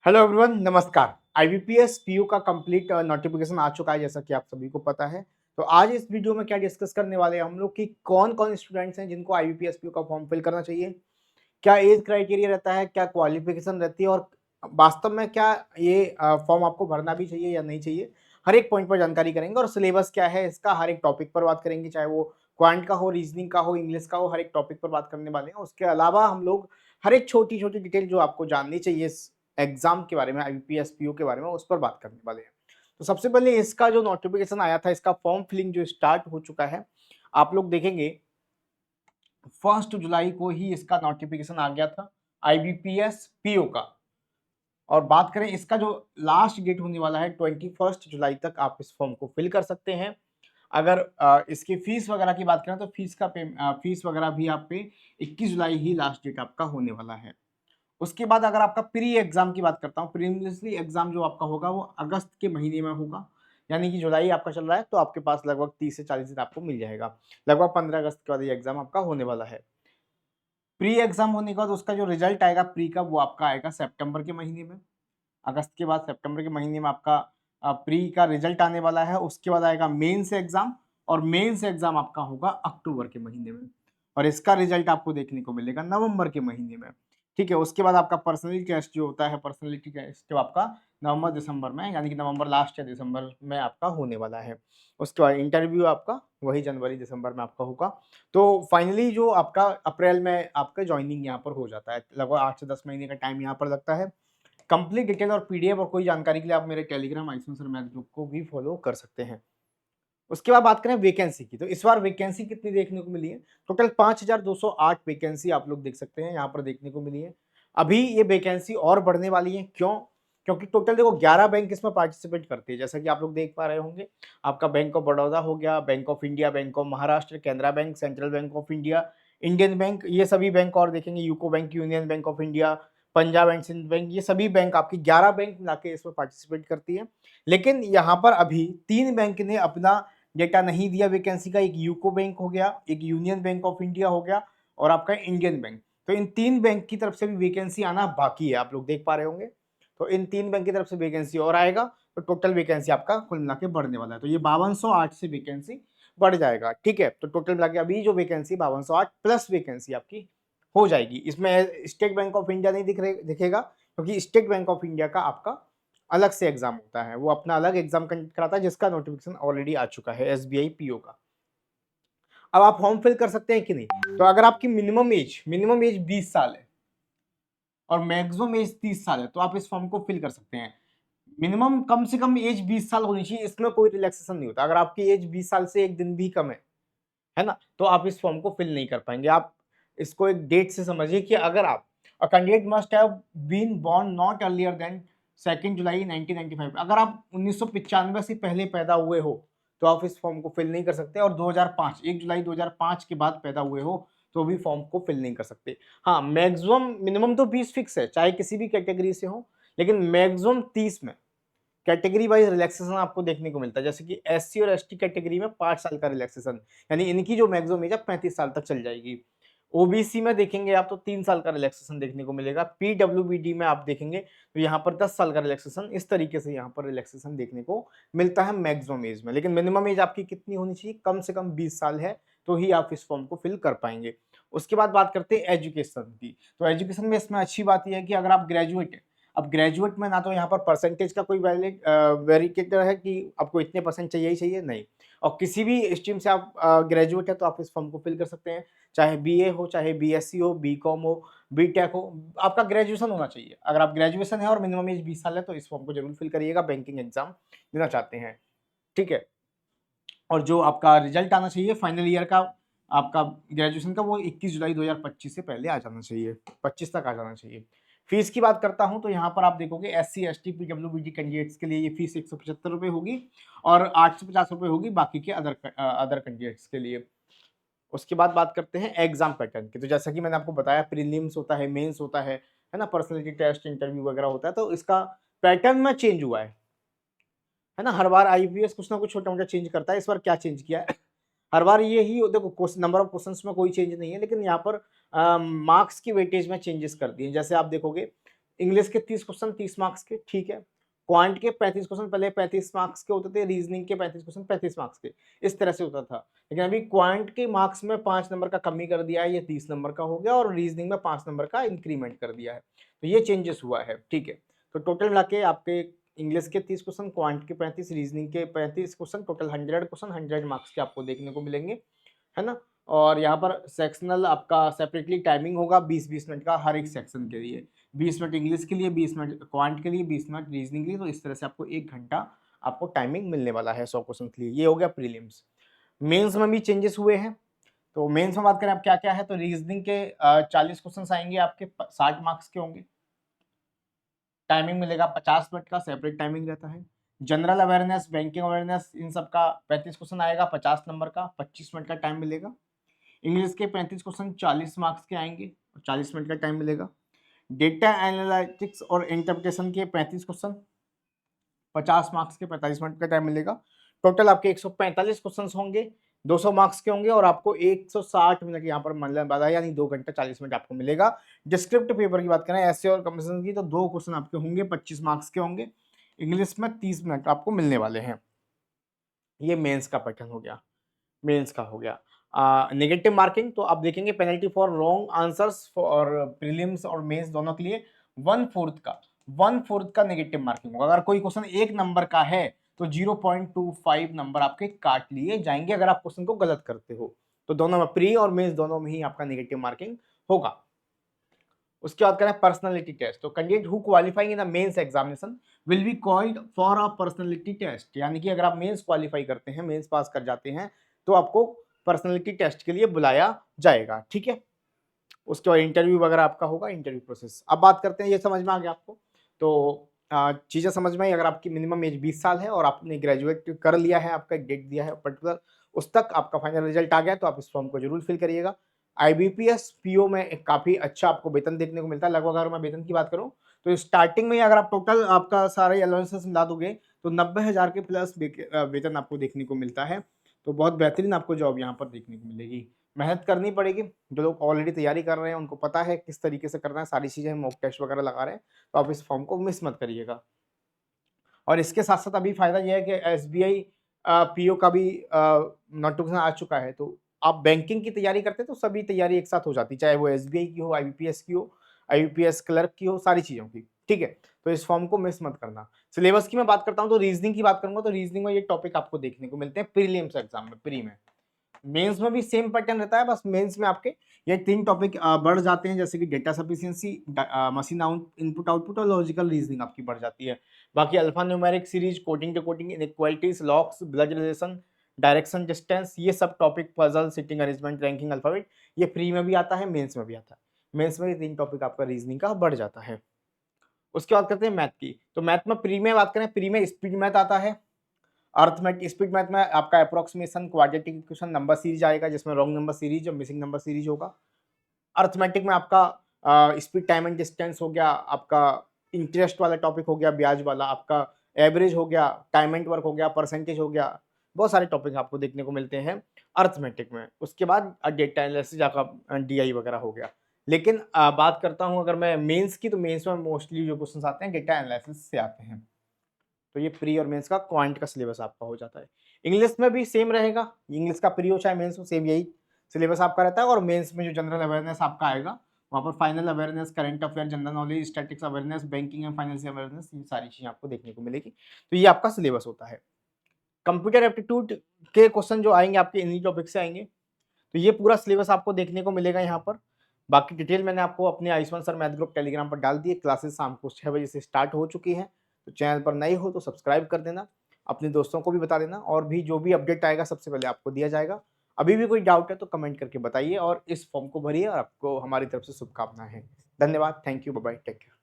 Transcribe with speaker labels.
Speaker 1: Hello everyone, नमस्कार। IBPS PU का complete notification आ चुका है, जैसा कि आप सभी को पता है। तो आज इस वीडियो में क्या डिस्कस करने वाले हैं हम लोग कि कौन कौन स्टूडेंट्स हैं जिनको आईबीपीएस पीयू का फॉर्म फिल करना चाहिए, क्या एज क्राइटेरिया रहता है, क्या क्वालिफिकेशन रहती है और वास्तव में क्या ये फॉर्म आपको भरना भी चाहिए या नहीं चाहिए। हर एक पॉइंट पर जानकारी करेंगे और सिलेबस क्या है इसका, हर एक टॉपिक पर बात करेंगे, चाहे वो क्वांट का हो, रीजनिंग का हो, इंग्लिश का हो, हर एक टॉपिक पर बात करने वाले हैं। उसके अलावा हम लोग हर एक छोटी छोटी डिटेल जो आपको जाननी चाहिए इस एग्जाम के बारे में, आईबीपीएस पीयू के बारे में, उस पर बात करने वाले हैं। तो सबसे पहले इसका जो नोटिफिकेशन आया था, इसका फॉर्म फिलिंग जो स्टार्ट हो चुका है, आप लोग देखेंगे 1 जुलाई को ही इसका नोटिफिकेशन आ गया था आईबीपीएस पीओ का। और बात करें इसका जो लास्ट डेट होने वाला है 21 जुलाई तक आप इस फॉर्म को फिल कर सकते हैं। अगर इसकी फीस वगैरह की बात करें तो फीस वगैरह भी आप पे 21 जुलाई ही लास्ट डेट आपका होने वाला है। उसके बाद अगर आपका प्री एग्जाम की बात करता हूँ, प्रीलिमिनरी एग्जाम जो आपका होगा वो अगस्त के महीने में होगा, यानी कि जुलाई आपका चल रहा है तो आपके पास लगभग 30 से 40 दिन आपको मिल जाएगा। लगभग 15 अगस्त के बाद ये एग्जाम आपका होने वाला है। प्री एग्जाम होने के बाद उसका जो रिजल्ट आएगा प्री का, वो आपका आएगा सितंबर के महीने में। अगस्त के बाद सितंबर के महीने में आपका प्री का रिजल्ट आने वाला है। उसके बाद आएगा मेंस एग्जाम, और मेंस एग्जाम आपका होगा अक्टूबर के महीने में, और इसका रिजल्ट आपको देखने को मिलेगा नवंबर के महीने में। ठीक है, उसके बाद आपका पर्सनैलिटी टेस्ट जो होता है, पर्सनैलिटी टेस्ट जो आपका नवंबर दिसंबर में, यानी कि नवंबर लास्ट या दिसंबर में आपका होने वाला है। उसके बाद इंटरव्यू आपका वही जनवरी दिसंबर में आपका होगा। तो फाइनली जो आपका अप्रैल में आपका ज्वाइनिंग यहाँ पर हो जाता है। लगभग 8 से 10 महीने का टाइम यहाँ पर लगता है। कंप्लीट डिटेल और पीडीएफ और कोई जानकारी के लिए आप मेरे टेलीग्राम आइसम सर मैथ ग्रुप को भी फॉलो कर सकते हैं। उसके बाद बात करें वैकेंसी की, तो इस बार वैकेंसी कितनी देखने को मिली है? टोटल 5208 वैकेंसी आप लोग देख सकते हैं यहाँ पर देखने को मिली है। अभी ये वैकेंसी और बढ़ने वाली है, क्यों? क्योंकि टोटल देखो 11 बैंक इसमें पार्टिसिपेट करते हैं, जैसा कि आप लोग देख पा रहे होंगे। आपका बैंक ऑफ बड़ौदा हो गया, bank of India, bank of Maharashtra, Canara bank, central bank of India, Indian bank, ये सभी बैंक, और देखेंगे UCO bank, union bank of India, Punjab and Sindh bank, ये सभी बैंक आपकी 11 बैंक मिला के इसमें पार्टिसिपेट करती है। लेकिन यहाँ पर अभी 3 बैंक ने अपना डेटा नहीं दिया वैकेंसी का। एक यूको बैंक हो गया, एक यूनियन बैंक ऑफ इंडिया हो गया, और आपका इंडियन बैंक। तो इन 3 बैंक की तरफ से भी वैकेंसी आना बाकी है, आप लोग देख पा रहे होंगे। तो इन 3 बैंक की तरफ से वैकेंसी और आएगा, तो टोटल वैकेंसी आपका कुल मिला के बढ़ने वाला है। तो ये 5208 से वैकेंसी बढ़ जाएगा। ठीक है, तो टोटल मिला के अभी जो वैकेंसी 5208 प्लस वैकेंसी आपकी हो जाएगी। इसमें स्टेट बैंक ऑफ इंडिया नहीं दिखेगा, क्योंकि स्टेट बैंक ऑफ इंडिया का आपका अलग से एग्जाम होता है, वो अपना अलग एग्जाम कंडक्ट कराता है, जिसका नोटिफिकेशन ऑलरेडी आ चुका है, एसबीआई पीओ का। अब आप फॉर्म फिल कर सकते हैं कि नहीं? तो अगर आपकी मिनिमम एज 20 साल है और मैक्सिमम एज 30 साल है, तो आप इस फॉर्म को फिल कर सकते हैं। मिनिमम कम से कम एज 20 साल होनी चाहिए, इसमें कोई रिलैक्सेशन नहीं होता। अगर आपकी एज 20 साल से एक दिन भी कम है ना, तो आप इस फॉर्म को फिल नहीं कर पाएंगे। आप इसको एक डेट से समझिए कि अगर आप a candidate must have been born not earlier than 2 July 1995, अगर आप 1995 से पहले पैदा हुए हो तो आप इस फॉर्म को फिल नहीं कर सकते, और 2005 1 जुलाई 2005 के बाद पैदा हुए हो तो भी फॉर्म को फिल नहीं कर सकते। हाँ, मैक्सिमम मिनिमम तो 20 फिक्स है, चाहे किसी भी कैटेगरी से हो, लेकिन मैक्सिमम 30 में कैटेगरी वाइज रिलैक्सेशन आपको देखने को मिलता है। जैसे कि एससी और एसटी कैटेगरी में 5 साल का रिलैक्सेशन, यानी इनकी जो मैक्सिमम एज है 35 साल तक चल जाएगी। ओबीसी में देखेंगे आप तो 3 साल का रिलैक्सेशन देखने को मिलेगा। पीडब्ल्यूबीडी में आप देखेंगे तो यहाँ पर 10 साल का रिलैक्सेशन, इस तरीके से यहाँ पर रिलैक्सेशन देखने को मिलता है मैक्सिमम एज में। लेकिन मिनिमम एज आपकी कितनी होनी चाहिए? कम से कम 20 साल है, तो ही आप इस फॉर्म को फिल कर पाएंगे। उसके बाद बात करते हैं एजुकेशन की। तो एजुकेशन में इसमें अच्छी बात यह है कि अगर आप ग्रेजुएट हैं, अब ग्रेजुएट में ना तो यहाँ पर परसेंटेज का कोई वैलिड वेरिकेटर है कि आपको इतने परसेंट चाहिए ही चाहिए, नहीं। और किसी भी स्ट्रीम से आप ग्रेजुएट है तो आप इस फॉर्म को फिल कर सकते हैं, चाहे बीए हो, चाहे बीएससी हो, बीकॉम हो, बीटेक हो, आपका ग्रेजुएशन होना चाहिए। अगर आप ग्रेजुएशन है और मिनिमम एज 20 साल है तो इस फॉर्म को जरूर फिल करिएगा, बैंकिंग एग्जाम देना चाहते हैं। ठीक है, और जो आपका रिजल्ट आना चाहिए फाइनल ईयर का आपका ग्रेजुएशन का, वो 21 जुलाई 2025 से पहले आ जाना चाहिए, 25 तक आ जाना चाहिए। फीस की बात करता हूं तो यहाँ पर आप देखोगे एससी एसटी पीडब्ल्यूबीडी कैंडिडेट्स के लिए ये फीस 175 रुपये होगी, और 850 रुपये होगी बाकी के अदर कैंडिडेट्स के लिए। उसके बाद बात करते हैं एग्जाम पैटर्न की। तो जैसा कि मैंने आपको बताया, प्रीलिम्स होता है, मेंस होता है ना, पर्सनैलिटी टेस्ट, इंटरव्यू वगैरह होता है। तो इसका पैटर्न में चेंज हुआ है ना। हर बार आईपीएस कुछ ना कुछ छोटा मोटा चेंज करता है, इस बार क्या चेंज किया है? हर बार ये ही देखो, नंबर ऑफ क्वेश्चंस में कोई चेंज नहीं है, लेकिन यहाँ पर मार्क्स की वेटेज में चेंजेस कर दिए। जैसे आप देखोगे इंग्लिश के 30 क्वेश्चन 30 मार्क्स के, ठीक है। क्वांट के 35 क्वेश्चन पहले 35 मार्क्स के होते थे, रीजनिंग के 35 क्वेश्चन 35 मार्क्स के, इस तरह से होता था। लेकिन अभी क्वांट के मार्क्स में 5 नंबर का कमी कर दिया है, ये 30 नंबर का हो गया, और रीजनिंग में 5 नंबर का इंक्रीमेंट कर दिया है। तो ये चेंजेस हुआ है, ठीक है। तो टोटल मिला के आपके इंग्लिश के 30 क्वेश्चन, क्वांट के 35, रीजनिंग के 35 क्वेश्चन, टोटल 100 क्वेश्चन 100 मार्क्स के आपको देखने को मिलेंगे, है ना। और यहाँ पर सेक्शनल आपका सेपरेटली टाइमिंग होगा 20-20 मिनट का हर एक सेक्शन के लिए, 20 मिनट इंग्लिश के लिए, 20 मिनट क्वांट के लिए, 20 मिनट रीजनिंग के लिए। तो इस तरह से आपको 1 घंटा आपको टाइमिंग मिलने वाला है 100 क्वेश्चन के लिए। ये हो गया प्रीलिम्स। मेंस में भी चेंजेस हुए हैं। तो मेंस में बात करें आप क्या क्या है, तो रीजनिंग के 40 क्वेश्चन आएंगे आपके, 60 मार्क्स के होंगे। टाइमिंग मिलेगा 50 मिनट का, सेपरेट टाइमिंग रहता है। जनरल अवेयरनेस, बैंकिंग अवेयरनेस, इन सब का 35 क्वेश्चन आएगा, 50 नंबर का, 25 मिनट का टाइम मिलेगा। इंग्लिश के 35 क्वेश्चन 40 मार्क्स के आएंगे और 40 मिनट का टाइम मिलेगा। डेटा एनालिटिक्स और इंटरप्रिटेशन के 35 क्वेश्चन 50 मार्क्स के, 45 मिनट का टाइम मिलेगा। टोटल आपके 145 क्वेश्चन होंगे, 200 मार्क्स के होंगे, और आपको 160 मिनट यहाँ पर मतलब वाला, यानी 2 घंटा 40 मिनट आपको मिलेगा। डिस्क्रिप्टिव पेपर की बात करें ऐसे और कंपटीशन की, तो 2 क्वेश्चन आपके होंगे, 25 मार्क्स के होंगे। इंग्लिश में 30 मिनट आपको मिलने वाले हैं। ये मेंस का पैटर्न हो गया, मेंस का हो गया। नेगेटिव मार्किंग तो आप देखेंगे पेनल्टी फॉर रॉन्ग आंसर्स और प्रीलिम्स और मेंस दोनों के लिए 1/4 का नेगेटिव मार्किंग होगा। अगर कोई क्वेश्चन 1 नंबर का है तो 0.25 नंबर आपके काट लिए जाएंगे अगर आप क्वेश्चन को गलत करते हो। तो दोनों में, प्री और मेंस दोनों में ही आपका नेगेटिव मार्किंग होगा। उसके बाद करें पर्सनालिटी टेस्ट। तो candidate who qualifying in the mains examination will be called for a personality test, यानी कि अगर आप मेंस क्वालिफाई करते हैं, मेंस पास कर जाते हैं, तो आपको पर्सनालिटी टेस्ट के लिए बुलाया जाएगा, ठीक है। उसके बाद इंटरव्यू वगैरह आपका होगा, इंटरव्यू प्रोसेस। अब बात करते हैं, ये समझ में आ गया आपको, तो चीज़ें समझ में आई। अगर आपकी मिनिमम एज 20 साल है और आपने ग्रेजुएट कर लिया है, आपका एक डेट दिया है पर्टिकुलर, उस तक आपका फाइनल रिजल्ट आ गया, तो आप इस फॉर्म को जरूर फिल करिएगा। IBPS PO में एक काफ़ी अच्छा आपको वेतन देखने को मिलता है। लगभग अगर मैं वेतन की बात करूँ तो स्टार्टिंग में ही अगर आप टोटल आपका सारे अलाउंसेस मिला दोगे तो 90,000 के प्लस वेतन आपको देखने को मिलता है। तो बहुत बेहतरीन आपको जॉब यहाँ पर देखने को मिलेगी। मेहनत करनी पड़ेगी। जो लोग ऑलरेडी तैयारी कर रहे हैं उनको पता है किस तरीके से करना है, सारी चीज़ें हम मॉक टेस्ट वगैरह लगा रहे हैं, तो आप इस फॉर्म को मिस मत करिएगा। और इसके साथ साथ अभी फायदा यह है कि SBI PO का भी नोटिफिकेशन आ चुका है। तो आप बैंकिंग की तैयारी करते हैं तो सभी तैयारी एक साथ हो जाती है, चाहे वो SBI की हो, IBPS की हो, IBPS क्लर्क की हो, सारी चीज़ों की, ठीक है। तो इस फॉर्म को मिस मत करना। सिलेबस की मैं बात करता हूँ तो रीजनिंग की बात करूंगा, तो रीजनिंग में ये टॉपिक आपको देखने को मिलते हैं प्रीलिम्स एग्जाम में, प्री में। मेंस में भी सेम पैटर्न रहता है, बस मेंस में आपके ये 3 टॉपिक बढ़ जाते हैं, जैसे कि data sufficiency, machine input output और लॉजिकल रीजनिंग आपकी बढ़ जाती है। बाकी alpha numeric series, coding decoding, inequalities, logs, blood relation, direction distance, ये सब topic, puzzle, sitting arrangement, ranking alphabet, ये प्री में भी आता है, मेंस में भी आता है। मेंस में ये 3 टॉपिक आपका रीजनिंग का बढ़ जाता है। उसके बाद करते हैं मैथ की। तो मैथ में प्री में बात करें, प्री में स्पीड मैथ आता है, अर्थमेटिक, स्पीड मैथ में आपका approximation, quadratic equation, number series आएगा जिसमें रॉन्ग नंबर सीरीज और मिसिंग नंबर सीरीज होगा। अर्थमेटिक में आपका स्पीड टाइम एंड डिस्टेंस हो गया, आपका इंटरेस्ट वाला टॉपिक हो गया, ब्याज वाला, आपका एवरेज हो गया, टाइम एंड वर्क हो गया, परसेंटेज हो गया, बहुत सारे टॉपिक आपको देखने को मिलते हैं अर्थमेटिक में। उसके बाद डेटा एनालिसिस, आपका DI वगैरह हो गया। लेकिन बात करता हूँ अगर मैं मेंस की, तो मेंस में मोस्टली जो क्वेश्चन आते हैं डेटा एनालिसिस से आते हैं। तो ये प्री और मेंस का क्वांट का सिलेबस आपका हो जाता है। इंग्लिश में भी सेम रहेगा, इंग्लिश का प्री हो चाहे मेंस हो, सेम यही सिलेबस आपका रहता है। और मेंस में जो जनरल अवेयरनेस आपका आएगा, वहाँ पर final awareness, current affair, general knowledge, statics awareness, banking and financial awareness, ये सारी चीजें आपको देखने को मिलेगी। तो ये आपका सिलेबस होता है। कंप्यूटर एप्टीट्यूड के क्वेश्चन जो आएंगे आपके इन्हीं टॉपिक से आएंगे। तो ये पूरा सिलेबस आपको देखने को मिलेगा यहाँ पर। बाकी डिटेल मैंने आपको अपने Ayushman sir math group Telegram पर डाल दी है। क्लासेस शाम को 6 बजे से स्टार्ट हो चुकी हैं। तो चैनल पर नए हो तो सब्सक्राइब कर देना, अपने दोस्तों को भी बता देना, और भी जो भी अपडेट आएगा सबसे पहले आपको दिया जाएगा। अभी भी कोई डाउट है तो कमेंट करके बताइए और इस फॉर्म को भरिए, और आपको हमारी तरफ से शुभकामनाएं हैं। धन्यवाद, thank you, bye bye, take care.